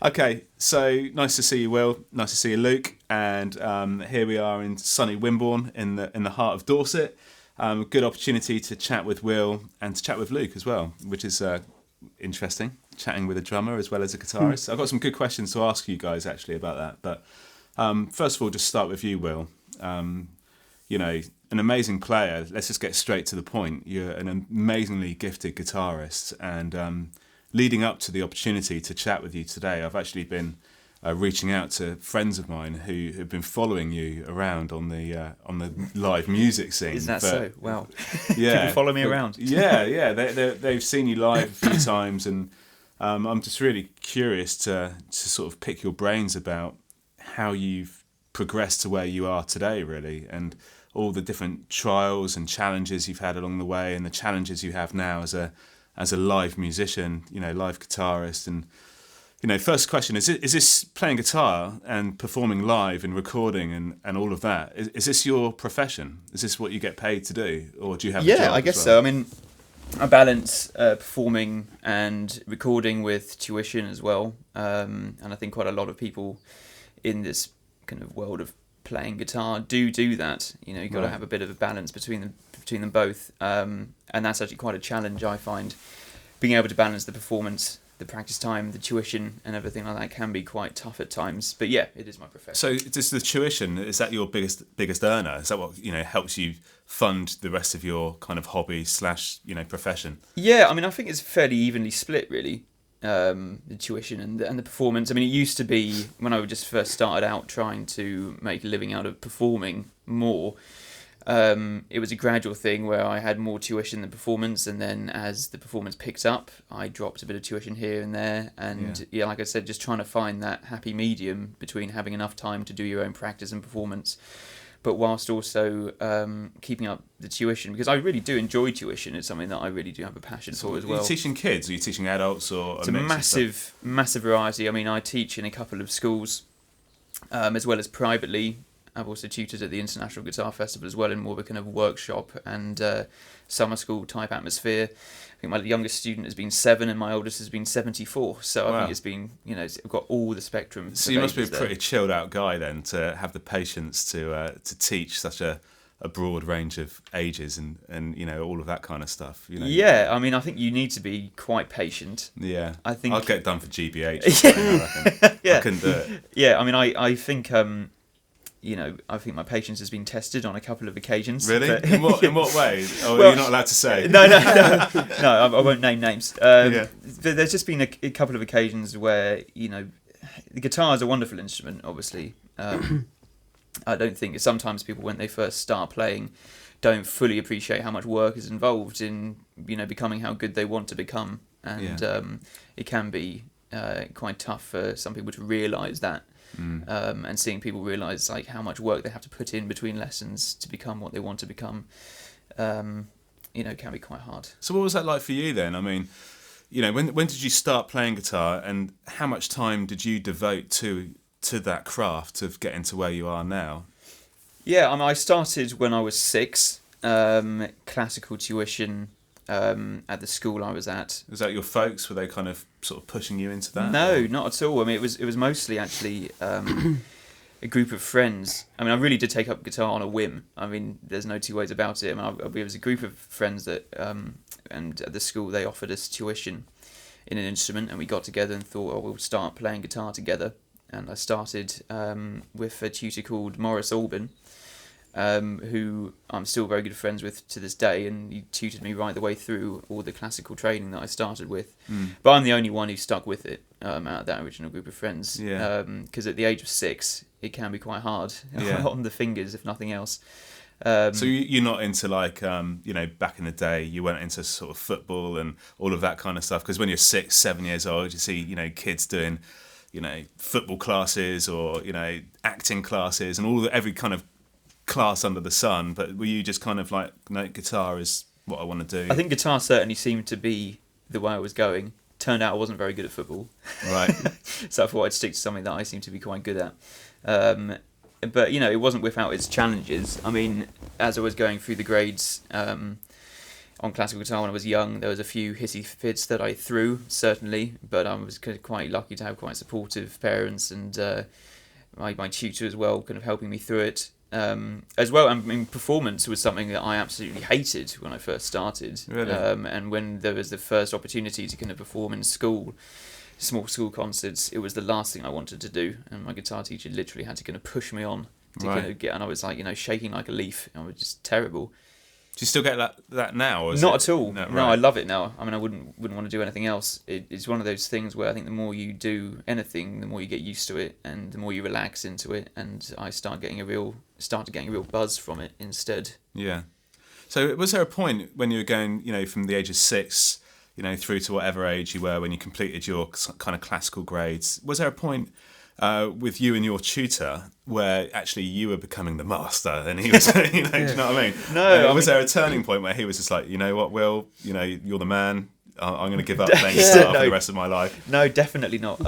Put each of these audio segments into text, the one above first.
Okay, so nice to see you, Will. Nice to see you, Luke. And here we are in sunny Wimborne, in the heart of Dorset. Good opportunity to chat with Will and to chat with Luke as well, which is interesting. Chatting with a drummer as well as a guitarist. I've got some good questions to ask you guys actually about that. But first of all, just start with you, Will. An amazing player. Let's just get straight to the point. You're an amazingly gifted guitarist, and leading up to the opportunity to chat with you today, I've actually been reaching out to friends of mine who have been following you around on the live music scene. Is that so? Wow. Yeah, people follow me around. Yeah. They've seen you live a few times, and I'm just really curious to sort of pick your brains about how you've progressed to where you are today, really, and all the different trials and challenges you've had along the way, and the challenges you have now as a live musician, live guitarist. And first question is this playing guitar and performing live and recording and all of that, is this your profession? Is this what you get paid to do, or do you have a job I guess as well? so. I mean, I balance performing and recording with tuition as well, and I think quite a lot of people in this kind of world of playing guitar do that. You've got to have a bit of a balance between them both, and that's actually quite a challenge, I find. Being able to balance the performance, the practice time, the tuition, and everything like that can be quite tough at times. But yeah, it is my profession. So, does the tuition, is that your biggest earner? Is that what helps you fund the rest of your kind of hobby / profession? Yeah, I mean, I think it's fairly evenly split, really. The tuition and the performance. I mean, it used to be when I just first started out trying to make a living out of performing more. It was a gradual thing where I had more tuition than performance, and then as the performance picked up, I dropped a bit of tuition here and there. And yeah, like I said, just trying to find that happy medium between having enough time to do your own practice and performance, but whilst also keeping up the tuition, because I really do enjoy tuition. It's something that I really do have a passion for as well. Are you teaching kids? Are you teaching adults? Or it's a massive variety. I mean, I teach in a couple of schools, as well as privately. I've also tutored at the International Guitar Festival as well, in more of a kind of workshop and summer school type atmosphere. I think my youngest student has been 7 and my oldest has been 74. So wow. I think it's been, I've got all the spectrum. So you must be a pretty chilled out guy then, to have the patience to teach such a broad range of ages and all of that kind of stuff. Yeah, I mean, I think you need to be quite patient. Yeah, I think I'll get done for GBH. I reckon. Yeah. I couldn't do it. Yeah, I mean, I think. I think my patience has been tested on a couple of occasions. Really? But In what way? Oh, well, you're not allowed to say. No, I won't name names. There's just been a couple of occasions where, the guitar is a wonderful instrument, obviously. I don't think sometimes people, when they first start playing, don't fully appreciate how much work is involved in, becoming how good they want to become. And it can be quite tough for some people to realise that. And seeing people realise like how much work they have to put in between lessons to become what they want to become, can be quite hard. So what was that like for you then? I mean, when did you start playing guitar, and how much time did you devote to that craft of getting to where you are now? Yeah, I started when I was 6. Classical tuition at the school I was at. Was that your folks? Were they kind of sort of pushing you into that? No, not at all. I mean, it was mostly actually a group of friends. I mean, I really did take up guitar on a whim. I mean, there's no two ways about it. I mean, it was a group of friends that, and at the school they offered us tuition in an instrument, and we got together and thought, oh, we'll start playing guitar together. And I started with a tutor called Maurice Alban, who I'm still very good friends with to this day, and he tutored me right the way through all the classical training that I started with. But I'm the only one who stuck with it out of that original group of friends. Because at the age of 6, it can be quite hard on the fingers, if nothing else. So you're not into like, back in the day, you went into sort of football and all of that kind of stuff? Because when you're 6, 7 years old, you see, kids doing, football classes or, acting classes and every kind of class under the sun. But were you just kind of like, no, guitar is what I want to do? I think guitar certainly seemed to be the way I was going. Turned out I wasn't very good at football. Right. So I thought I'd stick to something that I seem to be quite good at. But, it wasn't without its challenges. I mean, as I was going through the grades, on classical guitar when I was young. There was a few hissy fits that I threw, certainly, but I was quite lucky to have quite supportive parents and my tutor as well, kind of helping me through it. As well, I mean, performance was something that I absolutely hated when I first started. Really? And when there was the first opportunity to kind of perform in school, small school concerts, it was the last thing I wanted to do. And my guitar teacher literally had to kind of push me on to kind of get, and I was like, shaking like a leaf. I was just terrible. Do you still get that now? Or Not at all. No, right. No, I love it now. I mean, I wouldn't want to do anything else. It's one of those things where I think the more you do anything, the more you get used to it, and the more you relax into it. And I started getting a real buzz from it instead. Yeah. So was there a point when you were going, from the age of 6, through to whatever age you were when you completed your kind of classical grades? Was there a point with you and your tutor where actually you were becoming the master and he was, do you know what I mean? No. Was there a turning point where he was just like, you know what, Will, you're the man. I'm going to give up playing guitar for the rest of my life. No, definitely not.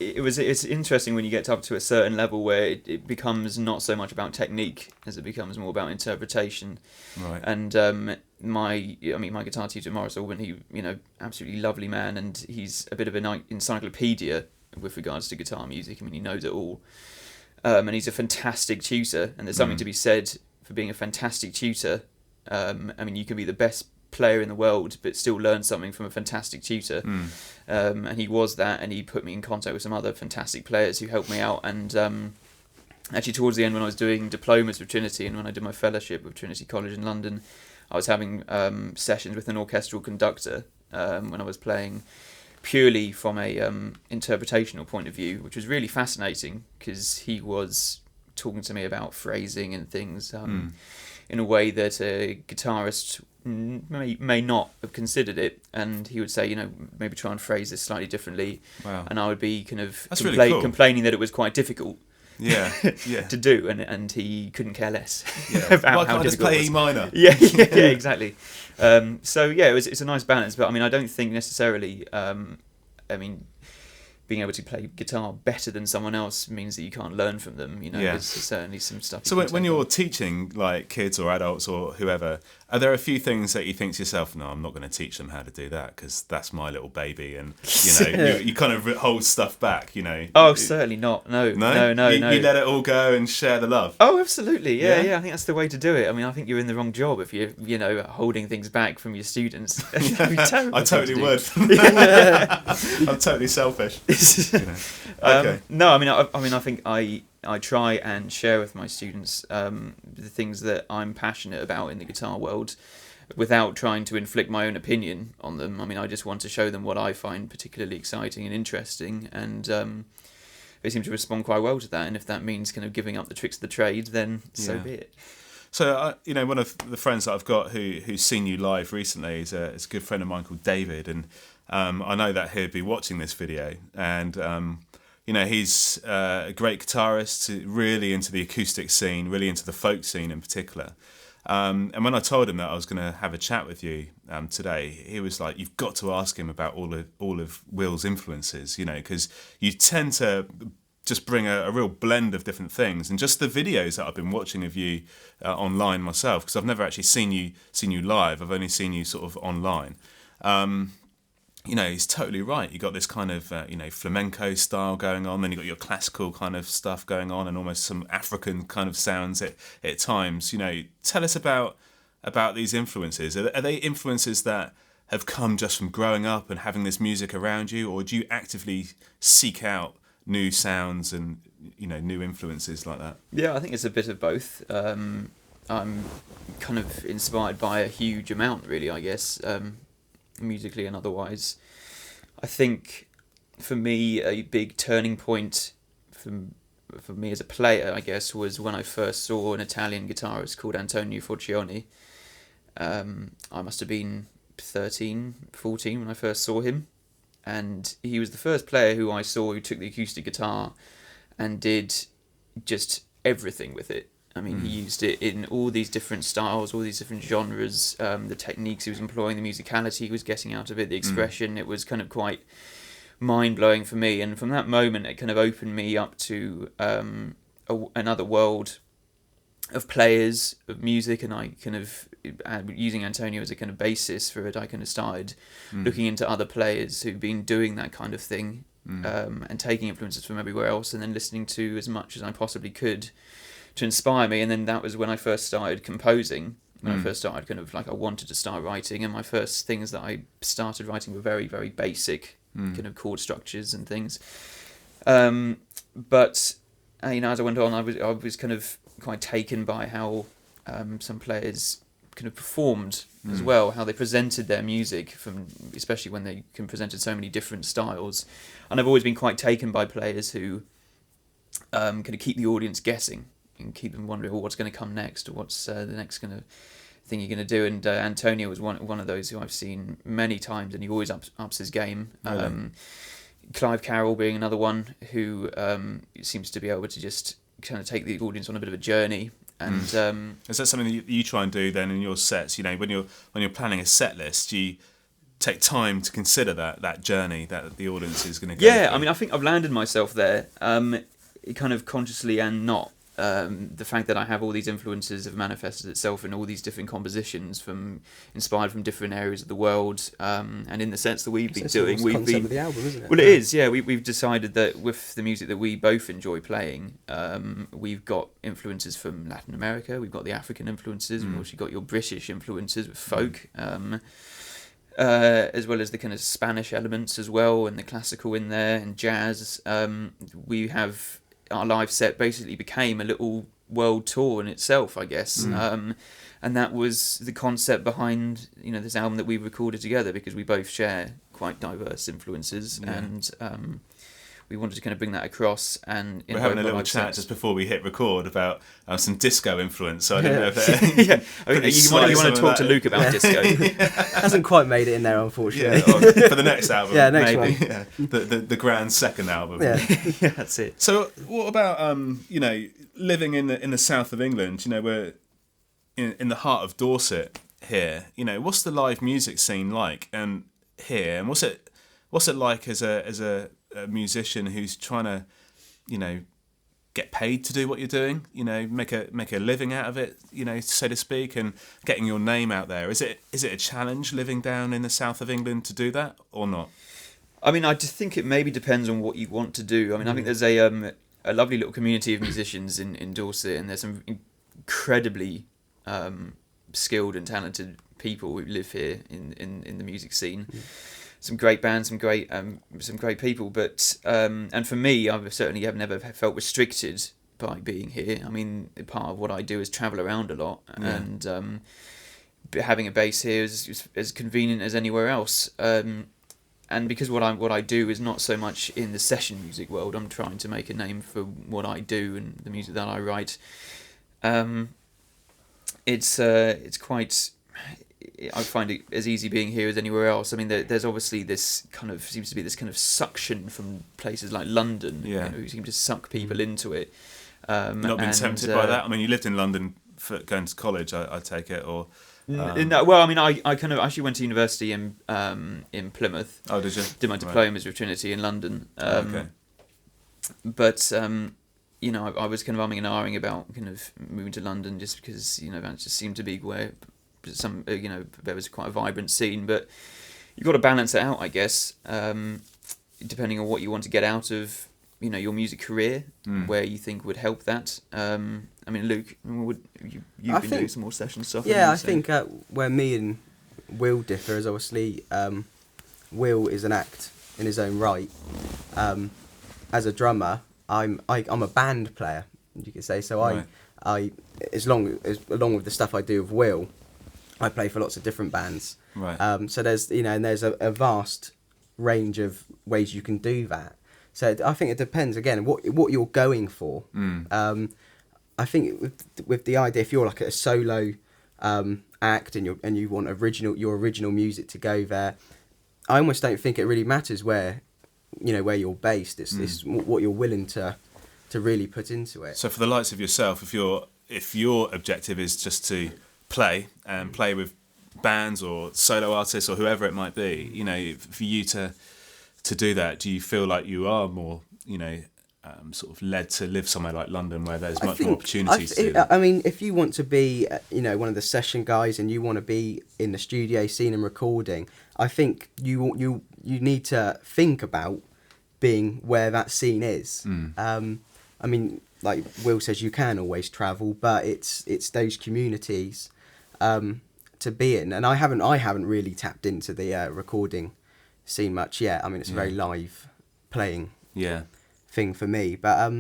It's interesting when you get up to a certain level where it becomes not so much about technique as it becomes more about interpretation. Right. And my guitar teacher, Morris Orban, he, absolutely lovely man, and he's a bit of an encyclopedia with regards to guitar music. I mean, he knows it all. And he's a fantastic tutor, and there's something to be said for being a fantastic tutor. I mean, you can be the best player in the world but still learn something from a fantastic tutor. And he was that, and he put me in contact with some other fantastic players who helped me out. And actually towards the end, when I was doing diplomas with Trinity and when I did my fellowship with Trinity College in London, I was having sessions with an orchestral conductor when I was playing purely from a interpretational point of view, which was really fascinating because he was talking to me about phrasing and things in a way that a guitarist may not have considered it, and he would say, maybe try and phrase this slightly differently. Wow. And I would be kind of really cool. complaining that it was quite difficult to do, and he couldn't care less Why about how can't I just difficult play it was. E minor? Yeah, exactly. It's a nice balance, but I mean, I don't think necessarily being able to play guitar better than someone else means that you can't learn from them. There's certainly some stuff. So when you're teaching like kids or adults or whoever, are there a few things that you think to yourself, no, I'm not going to teach them how to do that because that's my little baby, and you kind of hold stuff back, Oh, certainly not. No. You let it all go and share the love. Oh, absolutely. Yeah. I think that's the way to do it. I mean, I think you're in the wrong job if you're holding things back from your students. That'd be terrible. I totally would. I'm totally selfish. Okay. No, I mean, I think I try and share with my students the things that I'm passionate about in the guitar world, without trying to inflict my own opinion on them. I mean, I just want to show them what I find particularly exciting and interesting, and they seem to respond quite well to that. And if that means kind of giving up the tricks of the trade, then so be it. So, one of the friends that I've got who's seen you live recently is a good friend of mine called David, and I know that he'd be watching this video, and he's a great guitarist, really into the acoustic scene, really into the folk scene in particular. And when I told him that I was going to have a chat with you today, he was like, "You've got to ask him about all of Will's influences, because you tend to just bring a real blend of different things." And just the videos that I've been watching of you online myself, because I've never actually seen you live. I've only seen you sort of online. He's totally right. You got this kind of flamenco style going on, then you got your classical kind of stuff going on, and almost some African kind of sounds at times. Tell us about these influences. Are they influences that have come just from growing up and having this music around you, or do you actively seek out new sounds and new influences like that? Yeah, I think it's a bit of both. I'm kind of inspired by a huge amount, really, I guess. Musically and otherwise. I think for me a big turning point for me as a player, I guess, was when I first saw an Italian guitarist called Antonio Forcioni. I must have been 13, 14 when I first saw him, and he was the first player who I saw who took the acoustic guitar and did just everything with it. I mean, he used it in all these different styles, all these different genres, the techniques he was employing, the musicality he was getting out of it, the expression. It was kind of quite mind-blowing for me. And from that moment, it kind of opened me up to another world of players of music, and I kind of using Antonio as a kind of basis for it. I kind of started looking into other players who've been doing that kind of thing, and taking influences from everywhere else, and then listening to as much as I possibly could to inspire me. And then that was when I first started composing. When I first started, kind of like I wanted to start writing, and my first things that I started writing were very, very basic kind of chord structures and things. But you know, as I went on, I was kind of quite taken by how some players kind of performed as well, how they presented their music, especially when they can presented so many different styles. And I've always been quite taken by players who kind of keep the audience guessing and keep them wondering, what's going to come next, or what's the next kind of thing you're going to do. And Antonio was one of those who I've seen many times, and he always ups his game. Really? Clive Carroll being another one who seems to be able to just kind of take the audience on a bit of a journey. And is that something that you try and do then in your sets? You know, when you're planning a set list, you take time to consider that journey that the audience is going to go Yeah, through. I mean, I think I've landed myself there, kind of consciously and not. The fact that I have all these influences have manifested itself in all these different compositions, inspired from different areas of the world, and in the sets that we've been doing, we've been of the album, isn't it? Well, it is, yeah. We've decided that with the music that we both enjoy playing, we've got influences from Latin America, we've got the African influences, we've also got your British influences with folk, as well as the kind of Spanish elements as well, and the classical in there, and jazz. We have our live set basically became a little world tour in itself, I guess. And that was the concept behind, you know, this album that we recorded together, because we both share quite diverse influences, and we wanted to kind of bring that across. And we're having a little chat just before we hit record about some disco influence. So I don't know if yeah, I mean, you want to talk to Luke about disco. Hasn't quite made it in there, unfortunately. Yeah, for the next album. Yeah, next maybe. one. Yeah, the grand second album. Yeah. Yeah, that's it. So what about you know, living in the south of England? You know, we're in the heart of Dorset here. You know, what's the live music scene like and here, and what's it like as a musician who's trying to, you know, get paid to do what you're doing, you know, make a living out of it, you know, so to speak, and getting your name out there. Is it a challenge living down in the south of England to do that or not? I mean, I just think it maybe depends on what you want to do. I mean, I think there's a lovely little community of musicians in Dorset, and there's some incredibly skilled and talented people who live here in the music scene. Some great bands, some great people, but and for me, I've certainly have never felt restricted by being here. I mean, part of what I do is travel around a lot, and having a base here is as convenient as anywhere else. And because what I do is not so much in the session music world, I'm trying to make a name for what I do and the music that I write. It's quite. I find it as easy being here as anywhere else. I mean, there's obviously this kind of seems to be this kind of suction from places like London, you know, who seem to suck people into it. Not been tempted by that? I mean, you lived in London for going to college, I take it, or no, well, I mean, I kind of actually went to university in Plymouth. Oh, did you? Did my diplomas with Trinity in London. Okay. But you know, I was kind of umming and ahhing about kind of moving to London just because, you know, that just seemed to be where some, you know, there was quite a vibrant scene. But you've got to balance it out, I guess, depending on what you want to get out of, you know, your music career, where you think would help that. I mean, Luke, you've been doing some more session stuff? Yeah, I think where me and Will differ is obviously Will is an act in his own right. As a drummer, I'm a band player, you could say. So right. I along with the stuff I do with Will, I play for lots of different bands. Right. So there's a vast range of ways you can do that. So I think it depends again what you're going for. I think with the idea, if you're like a solo act and you want your original music to go there, I almost don't think it really matters where you're based. It's what you're willing to really put into it. So for the likes of yourself, if your objective is just to play and play with bands or solo artists or whoever it might be, you know, for you to do that, do you feel like you are more, you know, sort of led to live somewhere like London where there's I much think- more opportunities to do I that? mean, if you want to be, one of the session guys and you want to be in the studio scene and recording, I think you need to think about being where that scene is. I mean, like Will says, you can always travel, but it's those communities to be in. And I haven't really tapped into the recording scene much yet. I mean, it's a very live playing Yeah. thing for me, but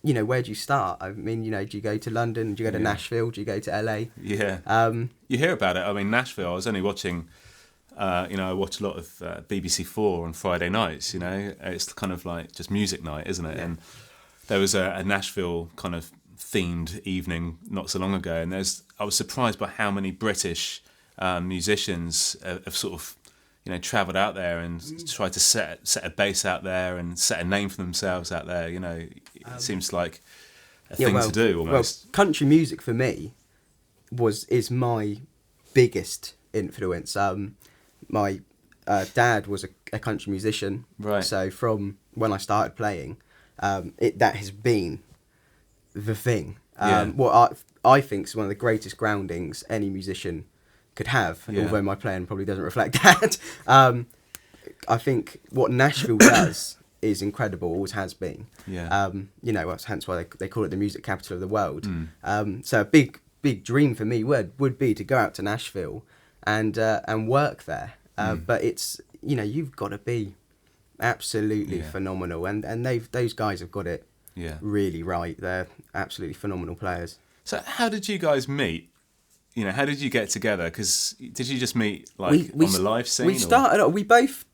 where do you start? I mean, do you go to London? Do you go to Nashville? Do you go to LA? Yeah. You hear about it. I mean, Nashville, I was only watching, I watch a lot of BBC Four on Friday nights, It's kind of like just music night, isn't it? Yeah. And there was a Nashville kind of themed evening not so long ago, and I was surprised by how many British musicians have sort of, travelled out there and tried to set a base out there and set a name for themselves out there. It seems like a thing to do almost. Well, country music for me is my biggest influence. My dad was a country musician, Right. So from when I started playing, that has been the thing. What I think is one of the greatest groundings any musician could have, although my playing probably doesn't reflect that. I think what Nashville does is incredible, always has been. Yeah. Hence why they call it the music capital of the world. So a big dream for me would be to go out to Nashville and work there. But it's you've got to be absolutely phenomenal, and those guys have got it really right. They're absolutely phenomenal players. So how did you guys meet? How did you get together? Because did you just meet on the live scene? We both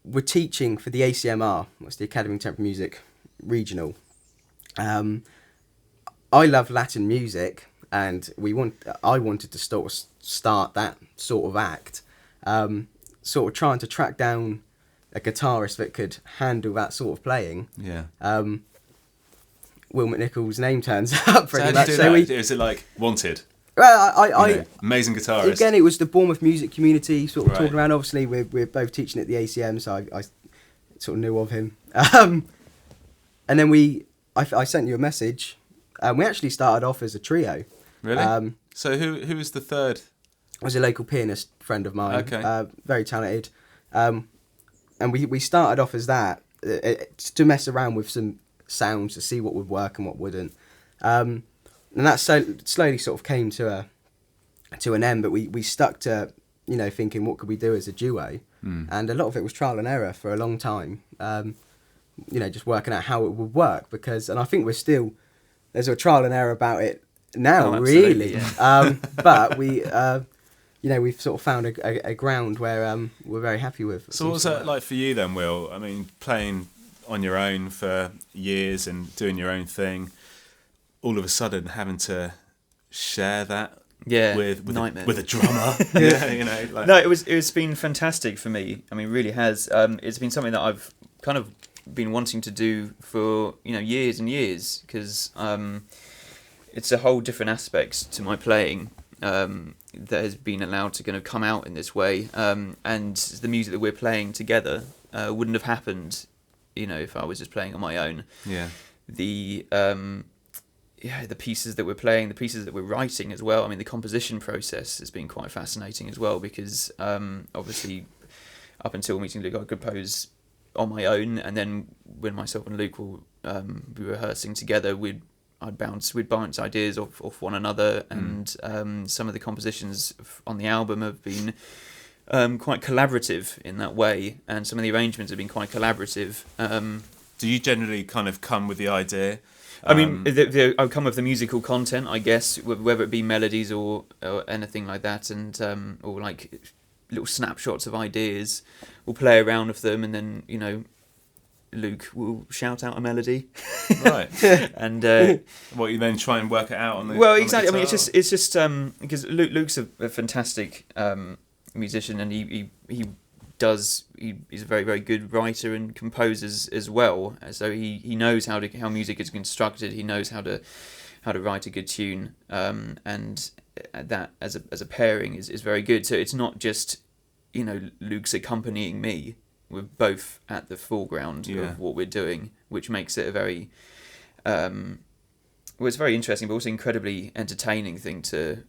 were teaching for the ACMR, what's the Academy of Contemporary Music Regional. I love Latin music, and I wanted to start that sort of act, sort of trying to track down a guitarist that could handle that sort of playing. Yeah. Will McNickol's name turns up pretty much. Is it like Wanted? Well, amazing guitarist. Again, it was the Bournemouth music community sort of Right. talking around. Obviously, we're both teaching at the ACM, so I sort of knew of him. And then I sent you a message. We actually started off as a trio. Really? So who was the third? Was a local pianist friend of mine. Okay. Very talented. And we started off as that to mess around with some sounds to see what would work and what wouldn't. And that slowly sort of came to an end, but we stuck to, thinking what could we do as a duo. And a lot of it was trial and error for a long time, just working out how it would work, and I think there's a trial and error about it now, really. Yeah. But we've sort of found a ground where we're very happy with. So what was that like for you then, Will? I mean, playing on your own for years and doing your own thing, all of a sudden having to share that with a drummer. No, it's been fantastic for me. I mean, it really has. It's been something that I've kind of been wanting to do for years and years, because it's a whole different aspect to my playing that has been allowed to kind of come out in this way, and the music that we're playing together wouldn't have happened if I was just playing on my own. The pieces that we're playing, the pieces that we're writing as well. I mean, the composition process has been quite fascinating as well, because obviously up until meeting Luke, I could compose on my own, and then when myself and Luke will be rehearsing together, we'd bounce ideas off one another, and some of the compositions on the album have been quite collaborative in that way, and some of the arrangements have been quite collaborative. Do you generally kind of come with the idea? I mean, I come with the musical content, I guess, whether it be melodies or anything like that, and or like little snapshots of ideas. We'll play around with them, and then Luke will shout out a melody, right? And what you then try and work it out on the exactly. On the I mean, it's just because Luke's a fantastic musician, and he's a very, very good writer and composer as well. So he knows how music is constructed. He knows how to write a good tune, and that as a pairing is very good. So it's not just Luke's accompanying me. both at the foreground Yeah. of what we're doing, which makes it a very well, it's very interesting, but also incredibly entertaining thing to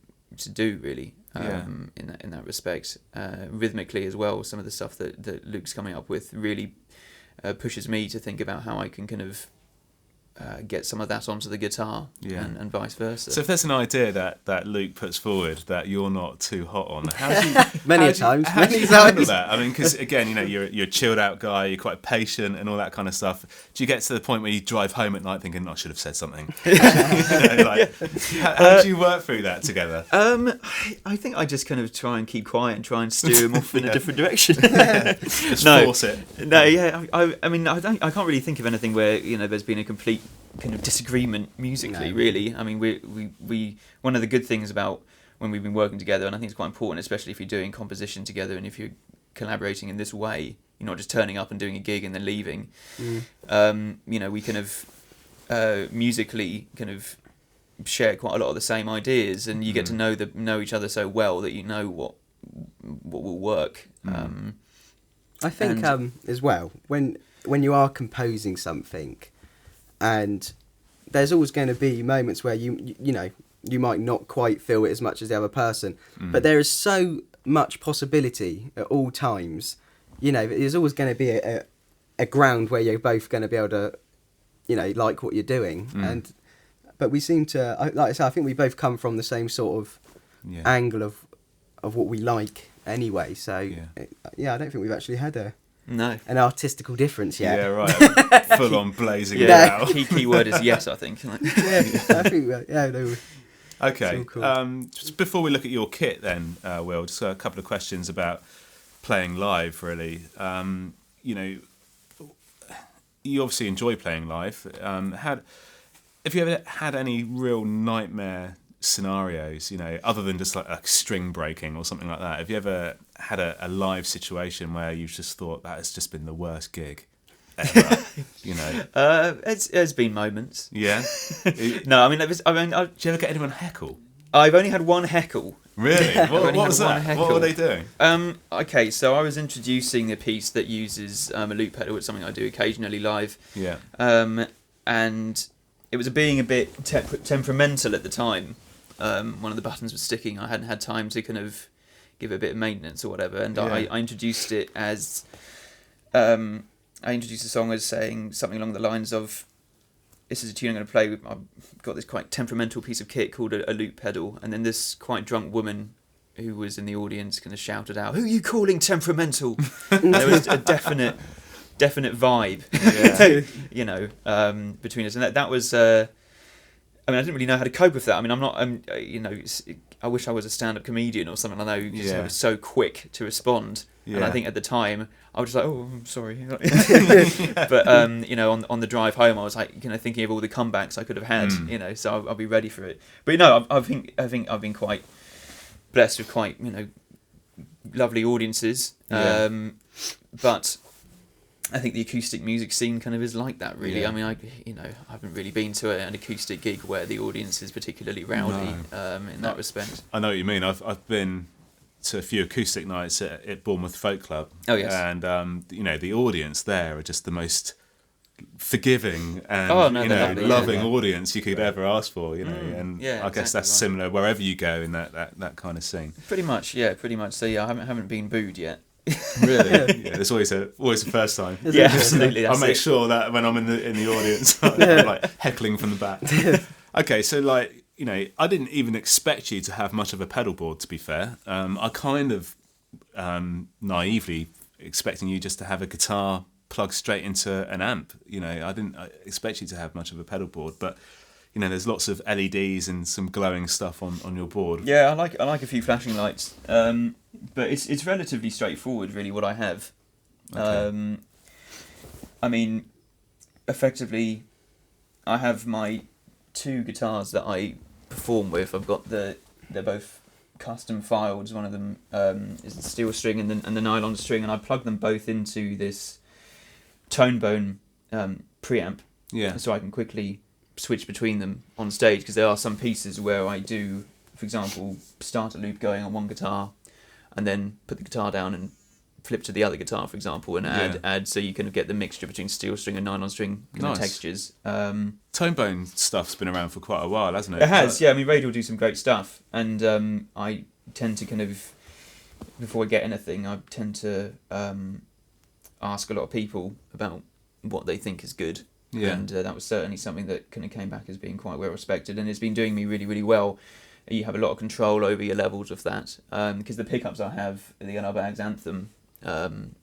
do, really. In that respect, rhythmically as well, some of the stuff that Luke's coming up with really pushes me to think about how I can kind of get some of that onto the guitar, and vice versa. So if there's an idea that Luke puts forward that you're not too hot on, how do you Many times handle that? I mean, because again, you're a chilled out guy, you're quite patient and all that kind of stuff. Do you get to the point where you drive home at night thinking, I should have said something? How do you work through that together? I think I just kind of try and keep quiet and try and steer him off in a different direction. Just force it. No, yeah. I mean, I can't really think of anything where there's been a complete kind of disagreement musically. No. Really, I mean, we one of the good things about when we've been working together, and I think it's quite important, especially if you're doing composition together and if you're collaborating in this way, you're not just turning up and doing a gig and then leaving. We kind of musically kind of share quite a lot of the same ideas, and you get to know each other so well that you know what will work. I think as well, when you are composing something, and there's always going to be moments where you might not quite feel it as much as the other person, but there is so much possibility at all times. There's always going to be a ground where you're both going to be able to, like what you're doing. But we seem to, like I said, I think we both come from the same sort of angle of what we like anyway. So I don't think we've actually had an artistical difference yet. Yeah, right. Full on blazing it out. Key word is yes, I think. I think no. Okay. Cool. Just before we look at your kit, then, Will, just a couple of questions about playing live. Really, you obviously enjoy playing live. Have you ever had any real nightmare scenarios? Other than just like a string breaking or something like that. Have you ever had a live situation where you've just thought that has just been the worst gig ever? There's been moments. Yeah. No, I mean, did you ever get anyone heckle? I've only had one heckle. Really? What was that? What were they doing? Okay, so I was introducing a piece that uses a loop pedal. It's something I do occasionally live. Yeah. And it was being a bit temperamental at the time. One of the buttons was sticking. I hadn't had time to kind of give it a bit of maintenance or whatever. And I introduced it as... I introduced the song as saying something along the lines of, this is a tune I'm going to play with. I've got this quite temperamental piece of kit called a loop pedal. And then this quite drunk woman who was in the audience kind of shouted out, "Who are you calling temperamental?" There was a definite vibe, between us. And that was... I didn't really know how to cope with that. I mean, I'm not... I wish I was a stand-up comedian or something. I know I was so quick to respond. Yeah. And I think at the time, I was just like, "Oh, I'm sorry." But, on the drive home, I was like, thinking of all the comebacks I could have had, so I'll be ready for it. But, I think I've been quite blessed with quite, lovely audiences. Yeah. But I think the acoustic music scene kind of is like that, really. Yeah. I mean, I haven't really been to an acoustic gig where the audience is particularly rowdy in that respect. I know what you mean. I've been to a few acoustic nights at Bournemouth Folk Club. Oh, yes. And, the audience there are just the most forgiving and loving audience you could ever ask for, and I guess that's similar wherever you go in that kind of scene. Pretty much. So I haven't been booed yet. Really? Yeah, there's always a first time. Yeah, absolutely. I'll make sure that when I'm in the audience, I'm like heckling from the back. Okay, so I didn't even expect you to have much of a pedal board, to be fair. I kind of naively expecting you just to have a guitar plugged straight into an amp. I didn't expect you to have much of a pedal board, but there's lots of LEDs and some glowing stuff on your board. Yeah, I like a few flashing lights, but it's relatively straightforward, really, what I have. Okay. Effectively, I have my two guitars that I perform with. I've got they're both custom filed. One of them is the steel string and the nylon string, and I plug them both into this Tonebone preamp. Yeah. So I can quickly switch between them on stage, because there are some pieces where I do, for example, start a loop going on one guitar and then put the guitar down and flip to the other guitar, for example, and add so you kind of get the mixture between steel string and nylon string kind of textures. Tonebone stuff's been around for quite a while, hasn't it? It has, yeah. I mean, Radial do some great stuff, and I tend to kind of, before I get anything, I tend to ask a lot of people about what they think is good. Yeah. And that was certainly something that kind of came back as being quite well respected, and it's been doing me really, really well. You have a lot of control over your levels of that, because the pickups I have, the Unabag's Anthem, kind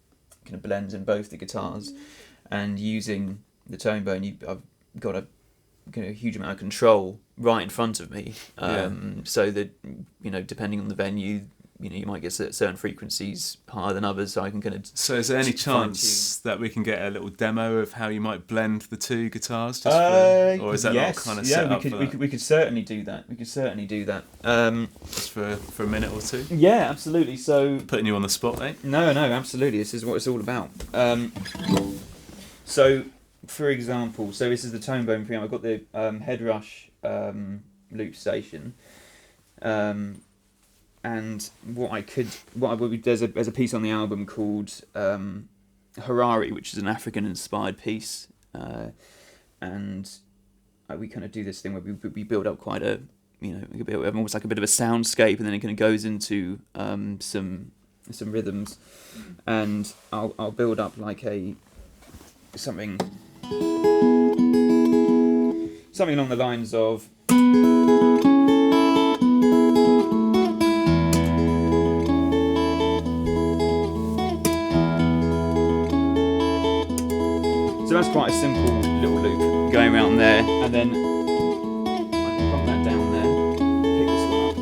of blends in both the guitars, and using the Tonebone, I've got a kind of huge amount of control right in front of me, so that, you know, depending on the venue, you know, you might get certain frequencies higher than others, so I can kind of... So is there any chance that we can get a little demo of how you might blend the two guitars? Or is that not kind of set up for that? We could certainly do that. Just for a minute or two? Yeah, absolutely. So... Putting you on the spot, mate? No, absolutely. This is what it's all about. So, for example, this is the Tonebone preamp. I've got the Headrush loop station. And there's a piece on the album called Harari, which is an African-inspired piece, and we kind of do this thing where we build up quite a, you know, almost like a bit of a soundscape, and then it kind of goes into some rhythms, and I'll build up like something along the lines of. So that's quite a simple little loop going around there, and then I can pump that down there, pick this one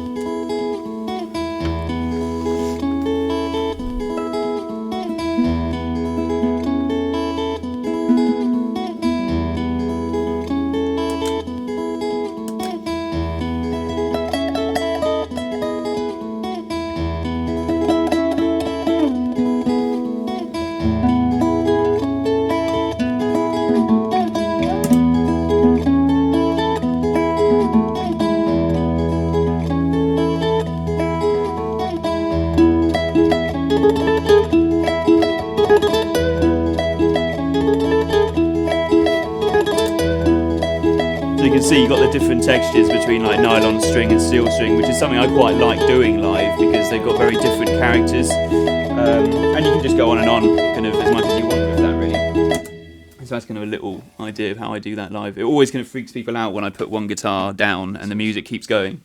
see you've got the different textures between like nylon string and steel string, which is something I quite like doing live because they've got very different characters, and you can just go on and on kind of as much as you want with that, really. So that's kind of a little idea of how I do that live. It always kind of freaks people out when I put one guitar down and the music keeps going.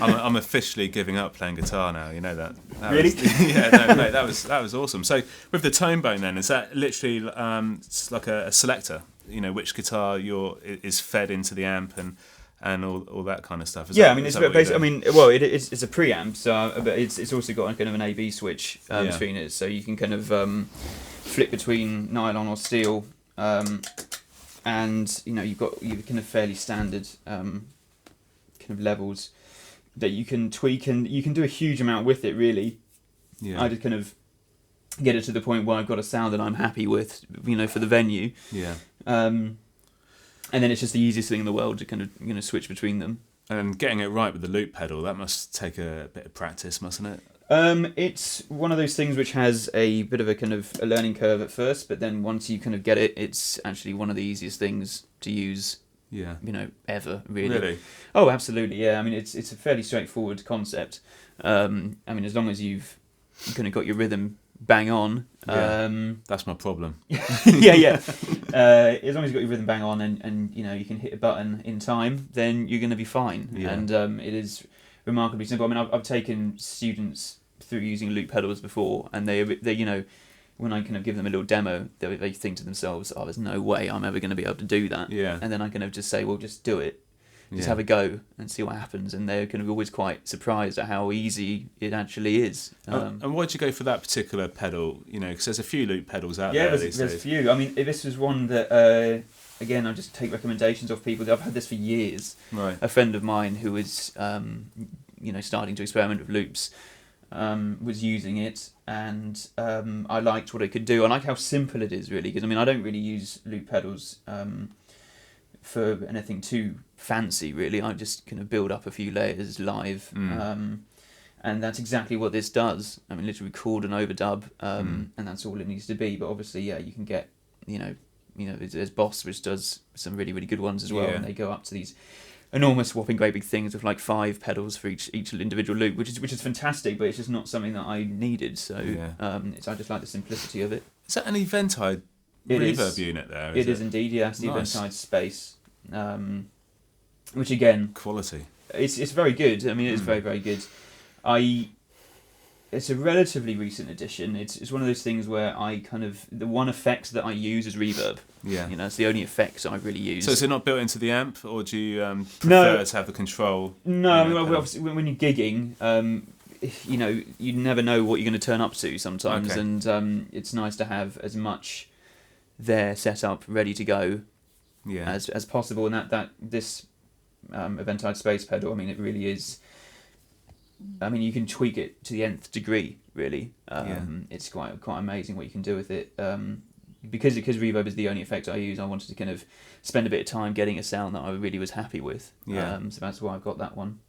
I'm officially giving up playing guitar now. You know that. Really? Yeah, no, mate, that was awesome. So with the Tonebone, then, is that literally it's like a selector? You know, which guitar is fed into the amp and all that kind of stuff. It's a preamp, so but it's also got kind of an A/B switch between it, so you can kind of flip between nylon or steel, and you know you've kind of fairly standard kind of levels that you can tweak, and you can do a huge amount with it, really. Yeah. I just kind of get it to the point where I've got a sound that I'm happy with, you know, for the venue. Yeah. And then it's just the easiest thing in the world to kind of, you know, switch between them. And getting it right with the loop pedal, that must take a bit of practice, mustn't it? It's one of those things which has a bit of a kind of a learning curve at first, but then once you kind of get it, it's actually one of the easiest things to use. Yeah. You know, ever really. Really? Oh, absolutely. Yeah. I mean, it's a fairly straightforward concept. I mean, as long as you've kind of got your rhythm bang on. That's my problem. yeah. As long as you've got your rhythm bang on and you know you can hit a button in time, then you're going to be fine. Yeah. And it is remarkably simple. I mean, I've taken students through using loop pedals before, and they you know, when I kind of give them a little demo, they think to themselves, "Oh, there's no way I'm ever going to be able to do that." Yeah. And then I kind of just say, "Well, just do it. Just have a go and see what happens," and they're kind of always quite surprised at how easy it actually is. And why'd you go for that particular pedal? You know, because there's a few loop pedals out there. Yeah, there's a few. I mean, this was one that, again, I just take recommendations off people. I've had this for years. Right. A friend of mine who was, you know, starting to experiment with loops, was using it, and I liked what it could do. I like how simple it is, really, because I mean, I don't really use loop pedals for anything too fancy, really. I just kind of build up a few layers live, and And that's exactly what this does. I mean, literally record an overdub, and that's all it needs to be. But obviously, yeah, you can get, there's Boss, which does some really, really good ones as well, and they go up to these enormous, whopping, great big things with like 5 pedals for each individual loop, which is fantastic. But it's just not something that I needed. So I just like the simplicity of it. Is that an Eventide reverb unit there? It is indeed, yes, the Eventide Space, which again, quality. It's very good. I mean, it's very, very good. It's a relatively recent addition. It's one of those things where the one effect that I use is reverb. Yeah. It's the only effects I really use. So is it not built into the amp, or do you prefer to have the control? No, I mean, obviously when you're gigging, you never know what you're going to turn up to sometimes, and it's nice to have as much there set up, ready to go, as possible. And that this Eventide Space pedal, I mean, it really is. I mean, you can tweak it to the nth degree, really. It's quite amazing what you can do with it. Because reverb is the only effect I use, I wanted to kind of spend a bit of time getting a sound that I really was happy with. So that's why I've got that one.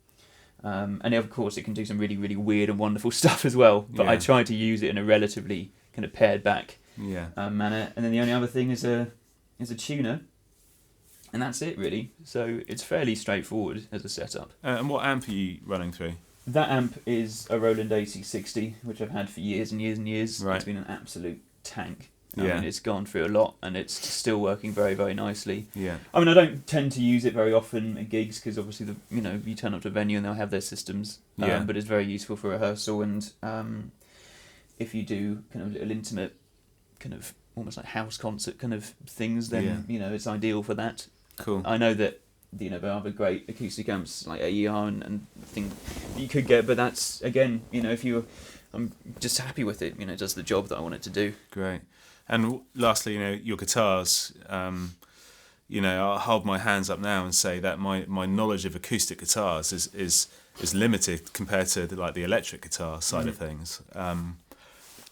And of course, it can do some really, really weird and wonderful stuff as well. But I try to use it in a relatively kind of pared back manner. And then the only other thing is a tuner. And that's it, really. So it's fairly straightforward as a setup. And what amp are you running through? That amp is a Roland AC60, which I've had for years and years and years. Right. It's been an absolute tank. I mean, it's gone through a lot, and it's still working very, very nicely. Yeah. I mean, I don't tend to use it very often at gigs, because obviously, you turn up to a venue and they'll have their systems. But it's very useful for rehearsal, and if you do kind of little intimate, kind of almost like house concert kind of things, then, it's ideal for that. Cool. I know that there are other great acoustic amps like AER and things that you could get, but that's, again, I'm just happy with it. It does the job that I want it to do. Great. And lastly, your guitars. I'll hold my hands up now and say that my knowledge of acoustic guitars is limited compared to the electric guitar side of things.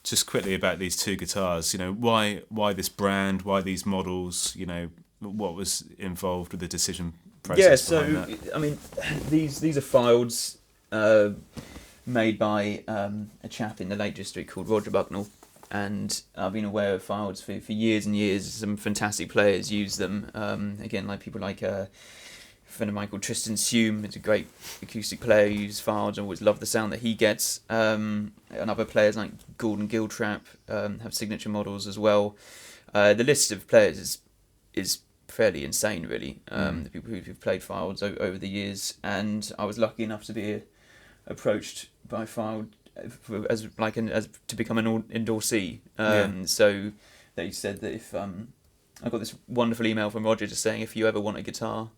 Just quickly about these two guitars. Why this brand? Why these models? What was involved with the decision process? Yeah, so I mean, these are Fileds made by a chap in the Lake District called Roger McNicoll, and I've been aware of Fileds for years and years. Some fantastic players use them. Again, like people like a friend of mine called Tristan Sume. It's a great acoustic player who uses Fileds. I always love the sound that he gets. And other players like Gordon Giltrap have signature models as well. The list of players is fairly insane, really. The people who've played Fileds over the years, and I was lucky enough to be approached by Filed as to become an endorsee. So they said that if I got this wonderful email from Roger just saying, if you ever want a guitar,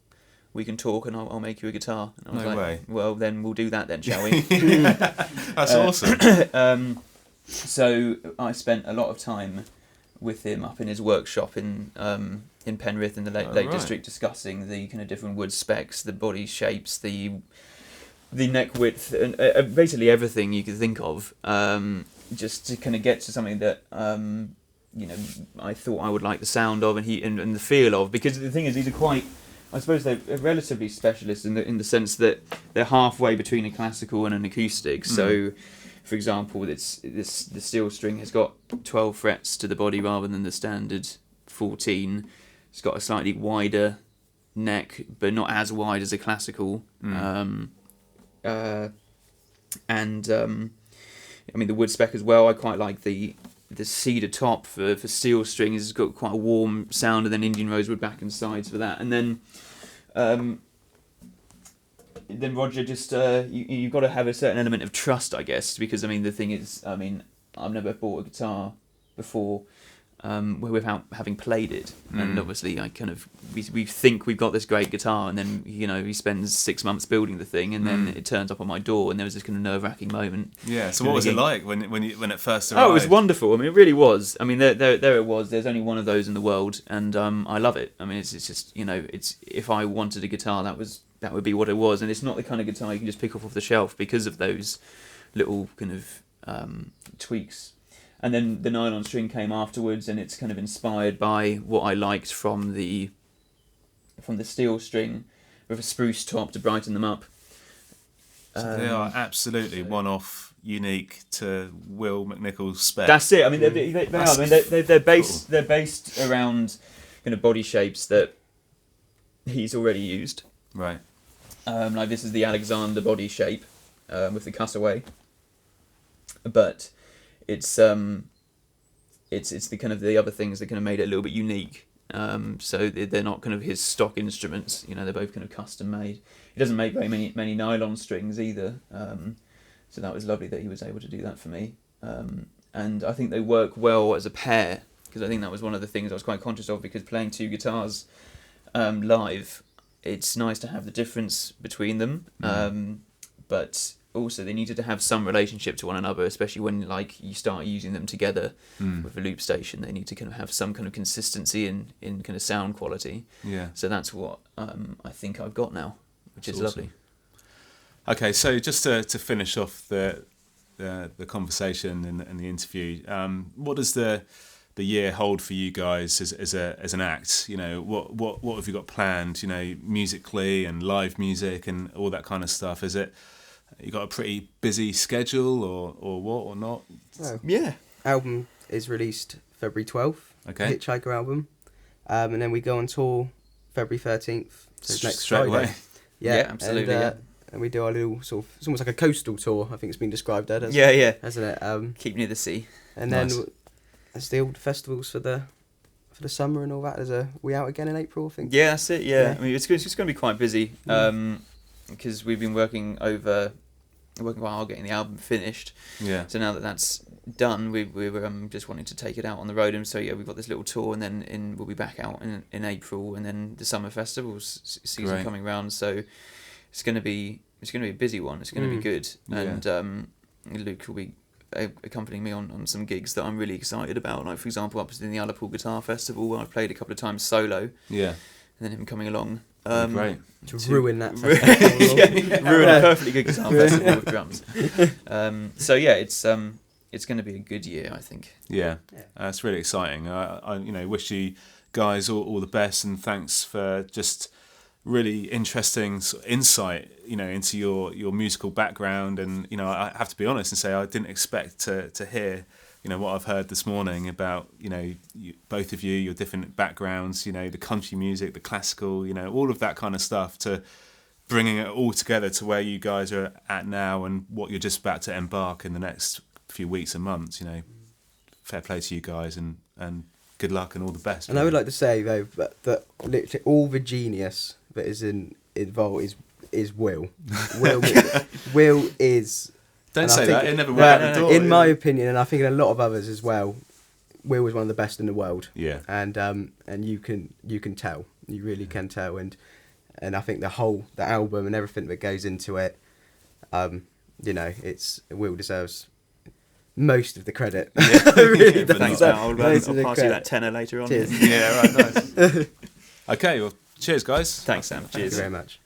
we can talk and I'll make you a guitar. And I was way. Well, then we'll do that then, shall we? That's awesome. So I spent a lot of time with him up in his workshop in Penrith in the Lake District, discussing the kind of different wood specs, the body shapes, the neck width, and basically everything you could think of, just to kind of get to something that I thought I would like the sound of and the feel of. Because the thing is, these are quite, I suppose they're relatively specialist in the sense that they're halfway between a classical and an acoustic. So, for example, the steel string has got 12 frets to the body rather than the standard 14. It's got a slightly wider neck, but not as wide as a classical. I mean, the wood spec as well. I quite like the cedar top for steel strings. It's got quite a warm sound, and then Indian rosewood back and sides for that. And then Roger just you've got to have a certain element of trust, I guess, because I mean the thing is, I mean, I've never bought a guitar before without having played it, and obviously I kind of we think we've got this great guitar, and then he spends 6 months building the thing, and then it turns up on my door, and there was this kind of nerve-wracking moment. Yeah. So what was it like when it first arrived? Oh, it was wonderful. I mean, it really was. I mean, there it was. There's only one of those in the world, and I love it. I mean, it's just it's if I wanted a guitar, that would be what it was, and it's not the kind of guitar you can just pick off the shelf because of those little kind of tweaks. And then the nylon string came afterwards, and it's kind of inspired by what I liked from the steel string with a spruce top to brighten them up. So they are absolutely one-off, unique to Will McNickol's spec. That's it. I mean, they are. I mean, they're based. Cool. They're based around kind of body shapes that he's already used. Right. Like this is the Alexander body shape with the cutaway, but it's the kind of the other things that kind of made it a little bit unique. So they're not kind of his stock instruments. You know, they're both kind of custom made. He doesn't make very many nylon strings either. So that was lovely that he was able to do that for me. And I think they work well as a pair, because I think that was one of the things I was quite conscious of, because playing two guitars live, it's nice to have the difference between them. But also they needed to have some relationship to one another, especially when like you start using them together with a loop station. They need to kind of have some kind of consistency in kind of sound quality. Yeah. So that's what I think I've got now, which is lovely. Okay, so just to finish off the conversation and the interview, what does the year hold for you guys as an act? You know, what have you got planned? You know, musically and live music and all that kind of stuff. Is it you got a pretty busy schedule or what or not? Oh. Yeah. Album is released February 12th. Okay. Hitchhiker album, and then we go on tour February 13th. So next Straight Friday. away. Yeah, absolutely. And we do our little sort of, it's almost like a coastal tour, I think it's been described as. Yeah. Hasn't it? Keep near the sea. And Nice. then there's the old festivals for the summer and all that. We out again in April, I think. Yeah, that's it. Yeah. Yeah. I mean, it's going to be quite busy because we've been working while getting the album finished. Yeah. So now that that's done, we were just wanting to take it out on the road, and so yeah, we've got this little tour, and then we'll be back out in April, and then the summer festivals season Great. coming round. So it's going to be a busy one. It's going to be good, Yeah. and Luke will be accompanying me on some gigs that I'm really excited about. Like for example, up in the Ullapool Guitar Festival, where I've played a couple of times solo, Yeah. and then him coming along. Great. To ruin that festival. Ruin a perfectly good guitar festival with drums. So yeah, it's going to be a good year, I think. Yeah. It's really exciting. I wish you guys all the best, and thanks for just really interesting sort of insight, into your musical background. And I have to be honest and say I didn't expect to hear what I've heard this morning about both of you, your different backgrounds, the country music, the classical, all of that kind of stuff, to bringing it all together to where you guys are at now and what you're just about to embark in the next few weeks and months. Fair play to you guys, and good luck and all the best. And I would like to say though that literally all the genius that is involved is Will. Will is. Don't say that. It never went out the door. In my opinion, and I think in a lot of others as well, Will was one of the best in the world. Yeah. And you can tell, you really can tell, and I think the album and everything that goes into it, it's Will deserves most of the credit. Yeah. Really does. Thanks, Al. I'll Most of the pass you credit. that tenner later on. Cheers. Yeah. Right. Nice. Okay. Well, cheers, guys. Thanks, Sam. Thank you Cheers. very much.